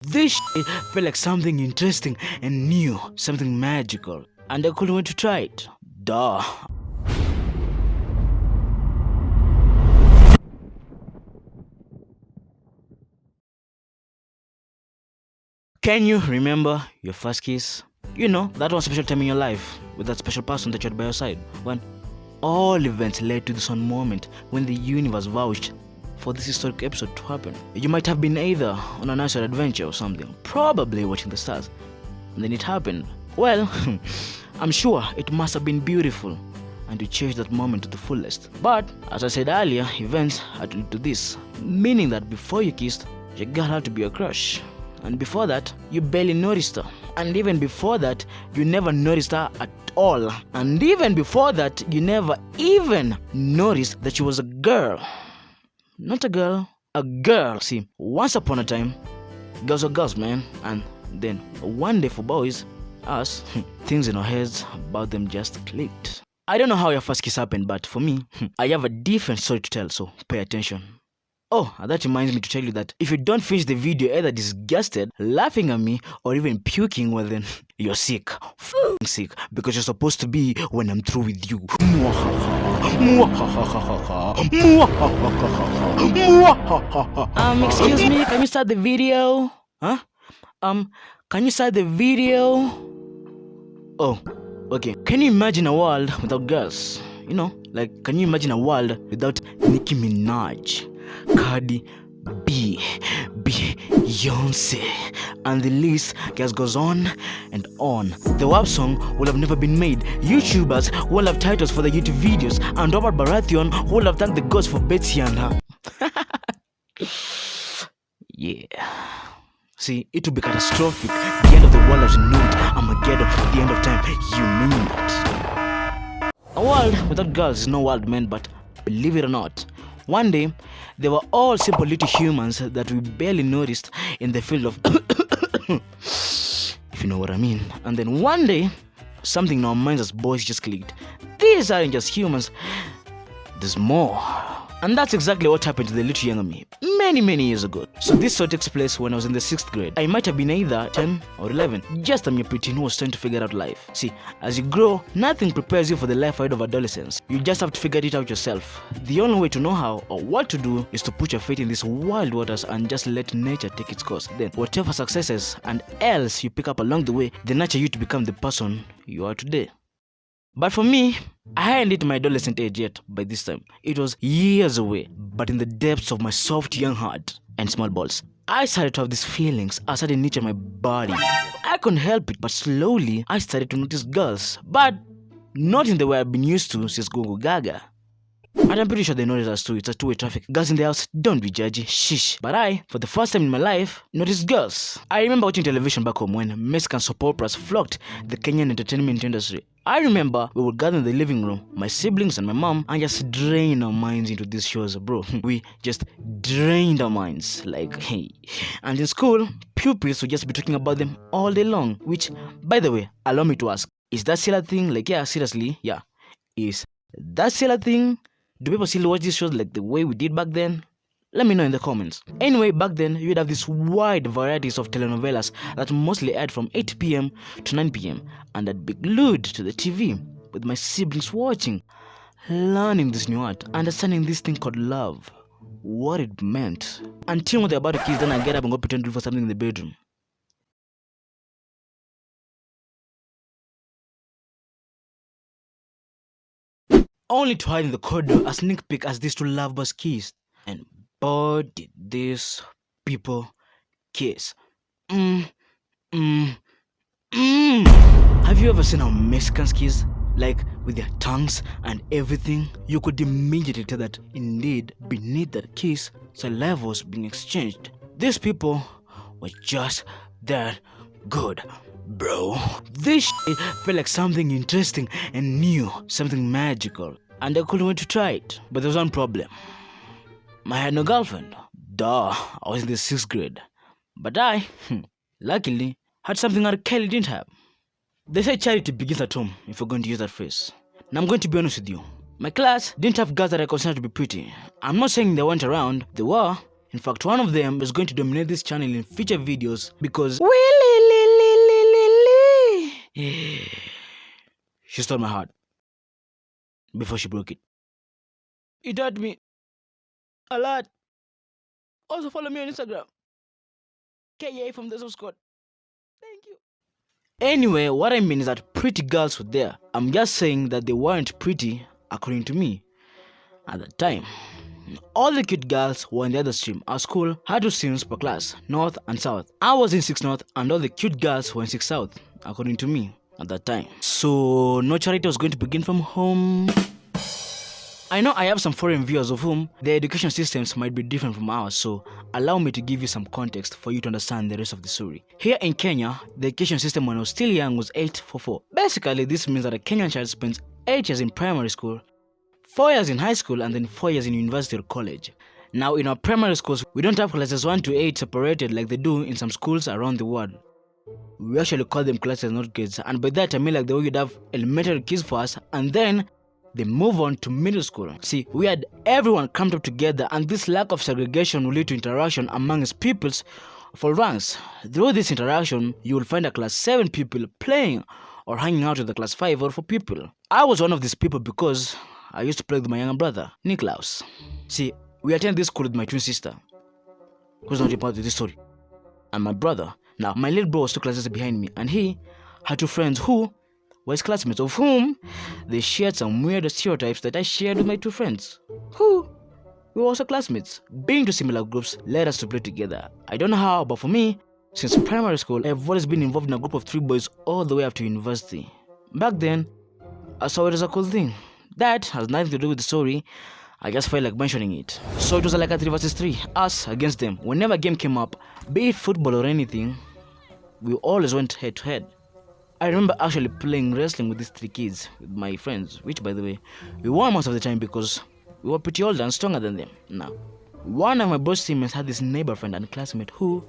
This felt like something interesting and new, something magical, and I couldn't wait to try it. Duh. Can you remember your first kiss? You know, that one special time in your life with that special person that you had by your side. When all events led to this one moment when the universe vouched for this historic episode to happen. You might have been either on a nice adventure or something, probably watching the stars, and then it happened. Well, I'm sure it must have been beautiful and you cherished that moment to the fullest. But as I said earlier, events had to lead to this, meaning that before you kissed, your girl had to be your crush. And before that, you barely noticed her. And even before that, you never noticed her at all. And even before that, you never even noticed that she was a girl. Not a girl, a girl. See, once upon a time, girls were girls, man. And then one day for boys, us, things in our heads about them just clicked. I don't know how your first kiss happened, but for me, I have a different story to tell, so pay attention. Oh, that reminds me to tell you that if you don't finish the video either disgusted, laughing at me, or even puking, well then, you're sick. Sick. Because you're supposed to be when I'm through with you. Excuse me, can you start the video? Huh? Can you start the video? Oh, okay. Can you imagine a world without girls? You know, like, can you imagine a world without Nicki Minaj, Cardi B, Beyonce, and the list just goes on and on. The WAP song would have never been made. YouTubers will have titles for the YouTube videos, and Robert Baratheon will have thanked the gods for Betsy and her. Yeah. See, it would be catastrophic. The end of the world as you know it. Armageddon, the end of time. You mean it. A world without girls is no world, man, but believe it or not, one day, they were all simple little humans that we barely noticed in the field of if you know what I mean. And then one day, something in our minds as boys just clicked. These aren't just humans, there's more. And that's exactly what happened to the little younger me many years ago. So this story takes place when I was in the 6th grade. I might have been either 10 or 11, just a mere preteen who was trying to figure out life. See, as you grow, nothing prepares you for the life ahead of adolescence. You just have to figure it out yourself. The only way to know how or what to do is to put your faith in these wild waters and just let nature take its course. Then whatever successes and else you pick up along the way, they nurture you to become the person you are today. But for me, I hadn't hit my adolescent age yet by this time. It was years away, but in the depths of my soft young heart and small balls, I started to have these feelings, a sudden itch in my body. I couldn't help it, but slowly I started to notice girls, but not in the way I've been used to since Gogo Gaga. And I'm pretty sure they noticed us too. It's a two-way traffic. Girls in the house, don't be judgy. Shish. But I, for the first time in my life, noticed girls. I remember watching television back home when Mexican soap operas flocked the Kenyan entertainment industry. I remember we would gather in the living room, my siblings and my mom, and just drain our minds into these shows, bro. We just drained our minds, like, hey. And in school, pupils would just be talking about them all day long, which, by the way, allow me to ask, is that still a thing? Like, yeah, seriously, yeah. Is that still a thing? Do people still watch these shows like the way we did back then? Let me know in the comments. Anyway, back then, you'd have these wide varieties of telenovelas that mostly aired from 8 p.m. to 9 p.m. and I'd be glued to the TV with my siblings watching, learning this new art, understanding this thing called love, what it meant. Until when they're about to kiss, then I get up and go pretend to do for something in the bedroom. Only to hide in the corridor a sneak peek as these two lovebirds kissed. And boy, did these people kiss. Have you ever seen how Mexicans kiss? Like with their tongues and everything? You could immediately tell that indeed beneath that kiss, saliva was being exchanged. These people were just that good, bro. This felt like something interesting and new, something magical, and I couldn't wait to try it. But there was one problem. I had no girlfriend. Duh, I was in the 6th grade. But I, luckily, had something R. Kelly didn't have. They say charity begins at home, if we're going to use that phrase. Now I'm going to be honest with you. My class didn't have girls that I considered to be pretty. I'm not saying they weren't around, they were, In fact, one of them is going to dominate this channel in future videos because she stole my heart before she broke it. It hurt me a lot. Also follow me on Instagram. KA from the Squad. Thank you. Anyway, what I mean is that pretty girls were there. I'm just saying that they weren't pretty according to me at the time. All the cute girls were in the other stream. Our school had 2 streams per class, North and South. I was in 6 North and all the cute girls were in 6 South, according to me at that time. So no charity was going to begin from home. I know I have some foreign viewers of whom their education systems might be different from ours, so allow me to give you some context for you to understand the rest of the story. Here in Kenya, the education system when I was still young was 8-4-4. Basically, this means that a Kenyan child spends 8 years in primary school, 4 years in high school, and then 4 years in university or college. Now, in our primary schools, we don't have classes 1 to 8 separated like they do in some schools around the world. We actually call them classes, not grades, and by that I mean like the way you'd have elementary kids first, and then they move on to middle school. See, we had everyone cramped up together, and this lack of segregation will lead to interaction amongst pupils for ranks. Through this interaction, you will find a class 7 people playing or hanging out with the class 5 or 4 people. I was one of these people because I used to play with my younger brother, Niklaus. See, we attended this school with my twin sister, who's not a part of this story, and my brother. Now, my little bro was 2 classes behind me, and he had 2 friends who were his classmates, of whom they shared some weird stereotypes that I shared with my 2 friends, who were also classmates. Being 2 similar groups led us to play together. I don't know how, but for me, since primary school, I've always been involved in a group of 3 boys all the way up to university. Back then, I saw it as a cool thing. That has nothing to do with the story, I just felt like mentioning it. So it was like a 3 versus 3, us against them. Whenever a game came up, be it football or anything, we always went head to head. I remember actually playing wrestling with these 3 kids, with my friends, which by the way, we won most of the time because we were pretty older and stronger than them. Now, one of my boss teammates had this neighbor friend and classmate who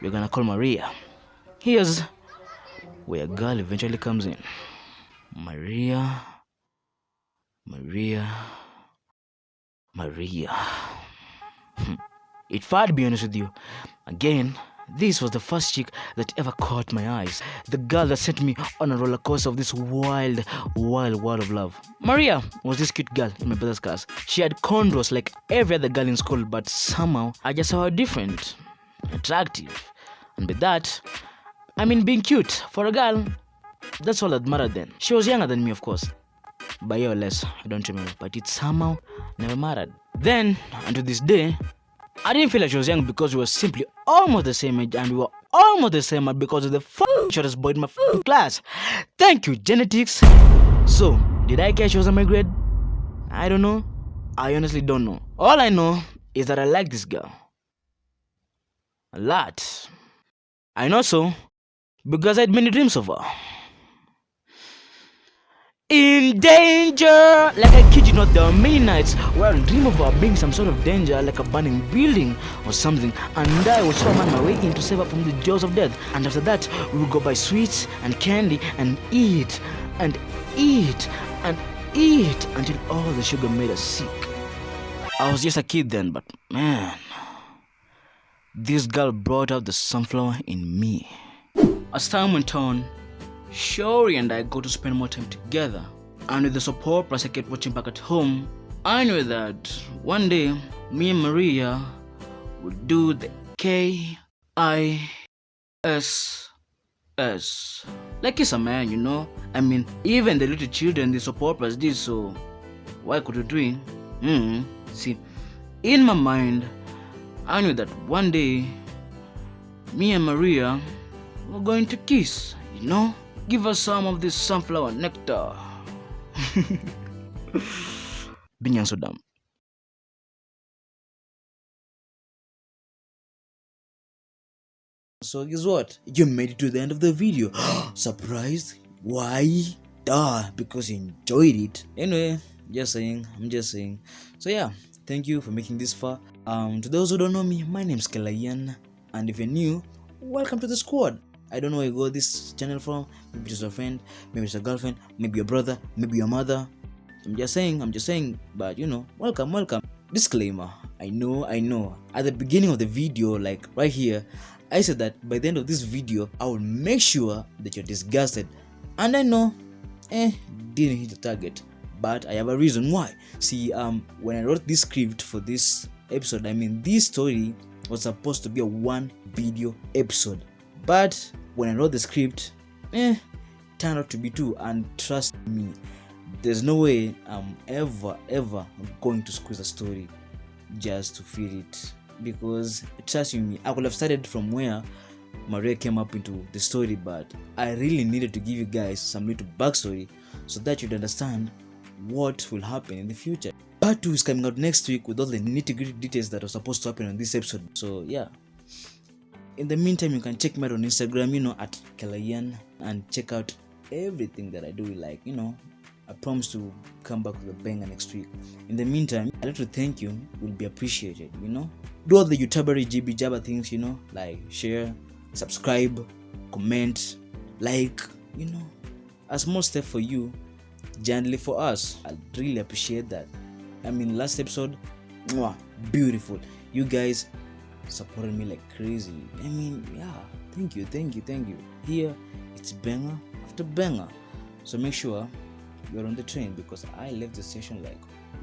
we're gonna call Maria. Here's where a girl eventually comes in. Maria. It fired, to be honest with you. Again, this was the first chick that ever caught my eyes. The girl that sent me on a roller coaster of this wild world of love. Maria was this cute girl in my brother's class. She had cornrows like every other girl in school, but somehow I just saw her different, attractive. And by that, I mean being cute for a girl. That's all that mattered then. She was younger than me, of course. By a year or less, I don't remember, but it somehow never mattered. Then, until this day, I didn't feel like she was young because we were simply almost the same age, and we were almost the same because of the shortest boy in my class. Thank you, genetics. So, did I care she was on my grade? I don't know. I honestly don't know. All I know is that I like this girl. A lot. I know so because I had many dreams of her. In danger! Like I kid you not, there are many nights where I dream of her being some sort of danger, like a burning building or something, and I would swim on my way in to save her from the jaws of death. And after that, we would go buy sweets and candy and eat and eat and eat until all the sugar made us sick. I was just a kid then, but man, this girl brought out the sunflower in me. As time went on, Shori and I got to spend more time together, and with the support plus I kept watching back at home, I knew that one day me and Maria would do the KISS. Like it's a man, you know. I mean, even the little children, the support plus this, so why could you do it? See, in my mind, I knew that one day me and Maria were going to kiss, you know. Give us some of this sunflower nectar. Binyang so dumb. So guess what? You made it to the end of the video. Surprised? Why? Duh, because you enjoyed it. Anyway, I'm just saying. So yeah, thank you for making this far. To those who don't know me, my name's Kelayan, and if you're new, welcome to the squad. I don't know where you got this channel from. Maybe it's a friend, maybe it's a girlfriend, maybe your brother, maybe your mother. I'm just saying, but you know, welcome. Disclaimer, I know. At the beginning of the video, like right here, I said that by the end of this video, I will make sure that you're disgusted. And I know, didn't hit the target. But I have a reason why. See, when I wrote this script for this episode, I mean, this story was supposed to be a 1 video episode. But when I wrote the script, turned out to be 2. And trust me, there's no way I'm ever going to squeeze a story just to fit it, because trust me, I could have started from where Maria came up into the story, but I really needed to give you guys some little backstory so that you'd understand what will happen in the future. Part 2 is coming out next week with all the nitty-gritty details that are supposed to happen on this episode. So yeah, in the meantime, you can check me out on Instagram, at Kelayan, and check out everything that I do. Like, I promise to come back with a banger next week. In the meantime, I'd like to thank you. Will be appreciated. Do all the YouTubery jibby jabba things. Like share, subscribe, comment, like. A small step for you, gently for us. I'd really appreciate that. I mean, last episode, beautiful. You guys supported me like crazy. I mean, yeah, thank you. Here, it's banger after banger. So make sure you're on the train, because I left the station like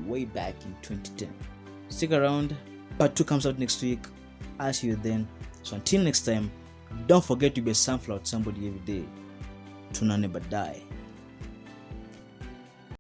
way back in 2010. Stick around. Part 2 comes out next week. I'll see you then. So until next time, don't forget to be a sunflower to somebody every day. Tuna never die.